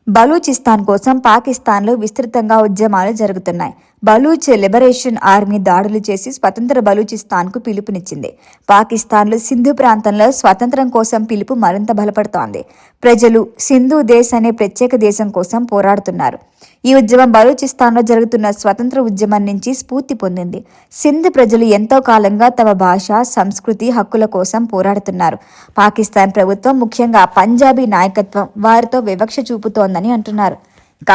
బలూచిస్తాన్ కోసం పాకిస్తాన్లో విస్తృతంగా ఉద్యమాలు జరుగుతున్నాయి. బలూచ్ లిబరేషన్ ఆర్మీ దాడులు చేసి స్వతంత్ర బలూచిస్తాన్కు పిలుపునిచ్చింది. పాకిస్తాన్లో సింధు ప్రాంతంలో స్వతంత్రం కోసం పిలుపు మరింత బలపడుతోంది. ప్రజలు సింధు దేశ్ అనే ప్రత్యేక దేశం కోసం పోరాడుతున్నారు. ఈ ఉద్యమం బలూచిస్తాన్లో జరుగుతున్న స్వతంత్ర ఉద్యమం నుంచి స్ఫూర్తి పొందింది. సింధ్ ప్రజలు ఎంతో కాలంగా తమ భాష, సంస్కృతి, హక్కుల కోసం పోరాడుతున్నారు. పాకిస్తాన్ ప్రభుత్వం, ముఖ్యంగా పంజాబీ నాయకత్వం వారితో వివక్ష చూపుతోందని అంటున్నారు.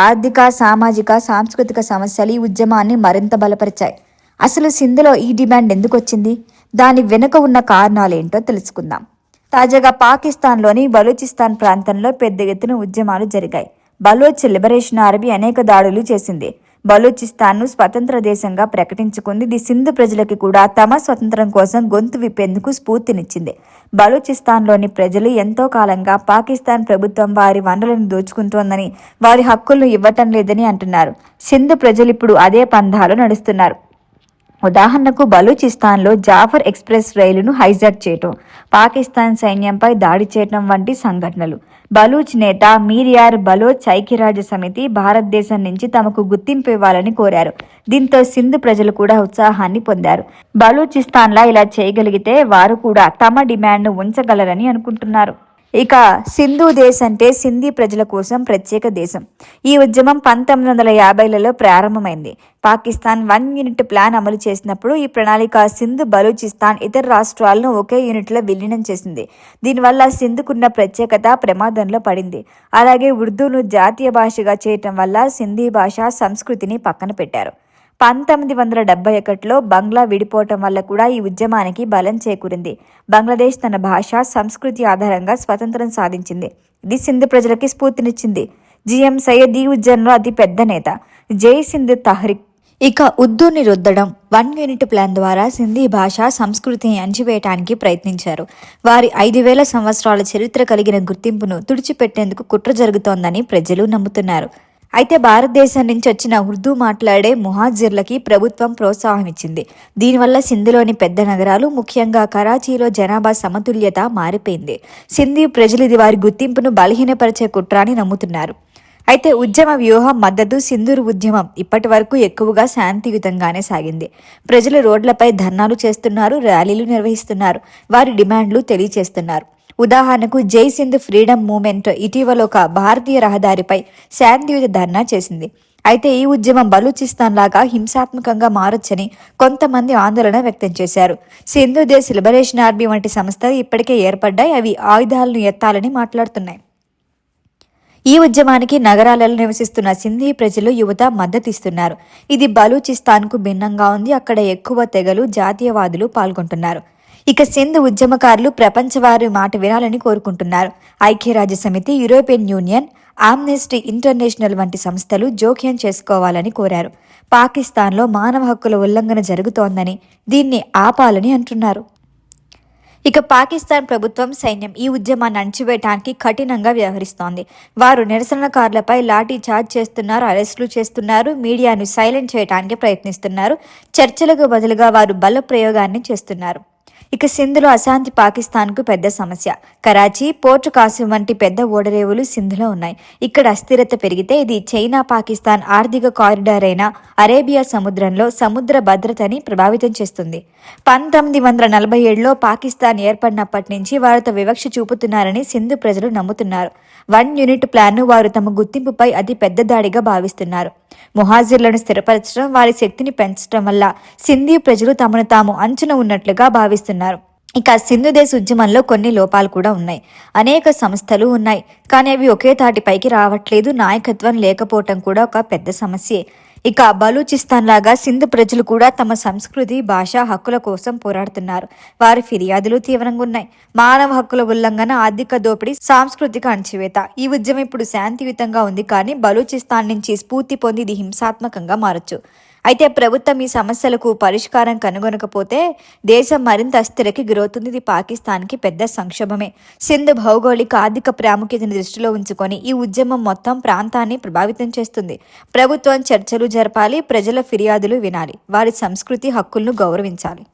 ఆర్థిక, సామాజిక, సాంస్కృతిక సమస్యలు ఈ ఉద్యమాన్ని మరింత బలపరిచాయి. అసలు సింధులో ఈ డిమాండ్ ఎందుకు వచ్చింది? దాని వెనుక ఉన్న కారణాలేంటో తెలుసుకుందాం. తాజాగా పాకిస్తాన్లోని బలూచిస్తాన్ ప్రాంతంలో పెద్ద ఎత్తున ఉద్యమాలు జరిగాయి. బలూచ్ లిబరేషన్ ఆర్మీ అనేక దాడులు చేసింది. బలూచిస్తాన్ను స్వతంత్ర దేశంగా ప్రకటించుకుంది. ఇది సింధు ప్రజలకి కూడా తమ స్వతంత్రం కోసం గొంతు విప్పేందుకు స్ఫూర్తినిచ్చింది. బలూచిస్తాన్లోని ప్రజలు ఎంతో కాలంగా పాకిస్తాన్ ప్రభుత్వం వారి వనరులను దోచుకుంటోందని, వారి హక్కులను ఇవ్వటం లేదని అంటున్నారు. సింధు ప్రజలు ఇప్పుడు అదే పంథాలో నడుస్తున్నారు. ఉదాహరణకు బలూచిస్తాన్లో జాఫర్ ఎక్స్ప్రెస్ రైలును హైజాక్ చేయటం, పాకిస్తాన్ సైన్యంపై దాడి చేయటం వంటి సంఘటనలు. బలూచ్ నేత మీర్ బలోచ్ ఐక్యరాజ్య సమితి భారతదేశం నుంచి తమకు గుర్తింపు ఇవ్వాలని కోరారు. దీంతో సింధు ప్రజలు కూడా ఉత్సాహాన్ని పొందారు. బలూచిస్తాన్లా ఇలా చేయగలిగితే వారు కూడా తమ డిమాండ్ను ఉంచగలరని అనుకుంటున్నారు. ఇక సింధు దేశ్ అంటే సింధీ ప్రజల కోసం ప్రత్యేక దేశం. ఈ ఉద్యమం 1950లలో ప్రారంభమైంది. పాకిస్తాన్ 1 యూనిట్ ప్లాన్ అమలు చేసినప్పుడు ఈ ప్రణాళిక సింధు, బలూచిస్తాన్ ఇతర రాష్ట్రాలను ఒకే యూనిట్లో విలీనం చేసింది. దీనివల్ల సింధుకున్న ప్రత్యేకత ప్రమాదంలో పడింది. అలాగే ఉర్దూను జాతీయ భాషగా చేయటం వల్ల సింధీ భాష, సంస్కృతిని పక్కన పెట్టారు. 1971లో బంగ్లా విడిపోవటం వల్ల కూడా ఈ ఉద్యమానికి బలం చేకూరింది. బంగ్లాదేశ్ తన భాష, సంస్కృతి ఆధారంగా స్వతంత్రం సాధించింది. ఇది సింధు ప్రజలకి స్ఫూర్తినిచ్చింది. జిఎం సయ్యద్ ఈ ఉద్యమంలో అతి పెద్ద నేత. జై సింధ్ తహ్రిక్. ఇక ఉర్దూని రుద్దడం, 1 యూనిట్ ప్లాన్ ద్వారా సింధీ భాష, సంస్కృతిని అణచివేయటానికి ప్రయత్నించారు. వారి 5000 సంవత్సరాల చరిత్ర కలిగిన గుర్తింపును తుడిచిపెట్టేందుకు కుట్ర జరుగుతోందని ప్రజలు నమ్ముతున్నారు. అయితే భారతదేశం నుంచి వచ్చిన ఉర్దూ మాట్లాడే ముహాజిర్లకి ప్రభుత్వం ప్రోత్సాహం ఇచ్చింది. దీనివల్ల సింధులోని పెద్ద నగరాలు, ముఖ్యంగా కరాచీలో జనాభా సమతుల్యత మారిపోయింది. సింధీ ప్రజలు ఇది వారి గుర్తింపును బలహీనపరిచే కుట్ర అని నమ్ముతున్నారు. అయితే ఉద్యమ వ్యూహం, మద్దతు. సింధూర్ ఉద్యమం ఇప్పటి వరకు ఎక్కువగా శాంతియుతంగానే సాగింది. ప్రజలు రోడ్లపై ధర్నాలు చేస్తున్నారు, ర్యాలీలు నిర్వహిస్తున్నారు, వారి డిమాండ్లు తెలియచేస్తున్నారు. ఉదాహరణకు జై సింధ్ ఫ్రీడమ్ మూవ్మెంట్ ఇటీవల ఒక భారతీయ రహదారిపై శాంతియుత ధర్నా చేసింది. అయితే ఈ ఉద్యమం బలూచిస్తాన్ లాగా హింసాత్మకంగా మారొచ్చని కొంతమంది ఆందోళన వ్యక్తం చేశారు. సింధు దేశ్ లిబరేషన్ ఆర్మీ వంటి సంస్థలు ఇప్పటికే ఏర్పడ్డాయి. అవి ఆయుధాలను ఎత్తాలని మాట్లాడుతున్నాయి. ఈ ఉద్యమానికి నగరాలలో నివసిస్తున్న సింధీ ప్రజలు, యువత మద్దతిస్తున్నారు. ఇది బలూచిస్తాన్కు భిన్నంగా ఉంది. అక్కడ ఎక్కువ తెగలు, జాతీయవాదులు పాల్గొంటున్నారు. ఇక సింధ్ ఉద్యమకారులు ప్రపంచవారి మాట వినాలని కోరుకుంటున్నారు. ఐక్యరాజ్య సమితి, యూరోపియన్ యూనియన్, ఆమ్నెస్టీ ఇంటర్నేషనల్ వంటి సంస్థలు జోక్యం చేసుకోవాలని కోరారు. పాకిస్తాన్లో మానవ హక్కుల ఉల్లంఘన జరుగుతోందని, దీన్ని ఆపాలని అంటున్నారు. ఇక పాకిస్తాన్ ప్రభుత్వం, సైన్యం ఈ ఉద్యమాన్ని అణచివేయడానికి కఠినంగా వ్యవహరిస్తోంది. వారు నిరసనకారులపై లాఠీ చార్జ్ చేస్తున్నారు, అరెస్టులు చేస్తున్నారు, మీడియాను సైలెంట్ చేయడానికి ప్రయత్నిస్తున్నారు. చర్చలకు బదులుగా వారు బల ప్రయోగాన్ని చేస్తున్నారు. ఇక సింధులో అశాంతి పాకిస్తాన్కు పెద్ద సమస్య. కరాచీ, పోర్ట్ కాసిం వంటి పెద్ద ఓడరేవులు సింధులో ఉన్నాయి. ఇక్కడ అస్థిరత పెరిగితే ఇది చైనా, పాకిస్తాన్ ఆర్థిక కారిడార్ అయిన అరేబియా సముద్రంలో సముద్ర భద్రతని ప్రభావితం చేస్తుంది. 1947లో పాకిస్తాన్ ఏర్పడినప్పటి నుంచి వారితో వివక్ష చూపుతున్నారని సింధు ప్రజలు నమ్ముతున్నారు. 1 యూనిట్ ప్లాన్ను వారు తమ గుర్తింపుపై అతి పెద్ద దాడిగా భావిస్తున్నారు. ముహాజిర్లను స్థిరపరచడం, వారి శక్తిని పెంచడం వల్ల సింధీ ప్రజలు తమను తాము అంచున ఉన్నట్లుగా భావిస్తున్నారు. ఇక సింధు దేశ్ ఉద్యమంలో కొన్ని లోపాలు కూడా ఉన్నాయి. అనేక సంస్థలు ఉన్నాయి, కానీ అవి ఒకే తాటిపైకి రావట్లేదు. నాయకత్వం లేకపోవటం కూడా ఒక పెద్ద సమస్యే. ఇక బలూచిస్తాన్ లాగా సింధు ప్రజలు కూడా తమ సంస్కృతి, భాష, హక్కుల కోసం పోరాడుతున్నారు. వారి ఫిర్యాదులు తీవ్రంగా ఉన్నాయి. మానవ హక్కుల ఉల్లంఘన, ఆర్థిక దోపిడీ, సాంస్కృతిక అణచివేత. ఈ ఉద్యమం ఇప్పుడు శాంతియుతంగా ఉంది, కానీ బలూచిస్తాన్ నుంచి స్ఫూర్తి పొంది ఇది హింసాత్మకంగా మారచ్చు. అయితే ప్రభుత్వం ఈ సమస్యలకు పరిష్కారం కనుగొనకపోతే దేశం మరింత అస్థిరకి గురవుతుంది. ఇది పాకిస్తాన్కి పెద్ద సంక్షోభమే. సింధ్ భౌగోళిక, ఆర్థిక ప్రాముఖ్యతను దృష్టిలో ఉంచుకొని ఈ ఉద్యమం మొత్తం ప్రాంతాన్ని ప్రభావితం చేస్తుంది. ప్రభుత్వం చర్చలు జరపాలి, ప్రజల ఫిర్యాదులు వినాలి, వారి సంస్కృతి, హక్కులను గౌరవించాలి.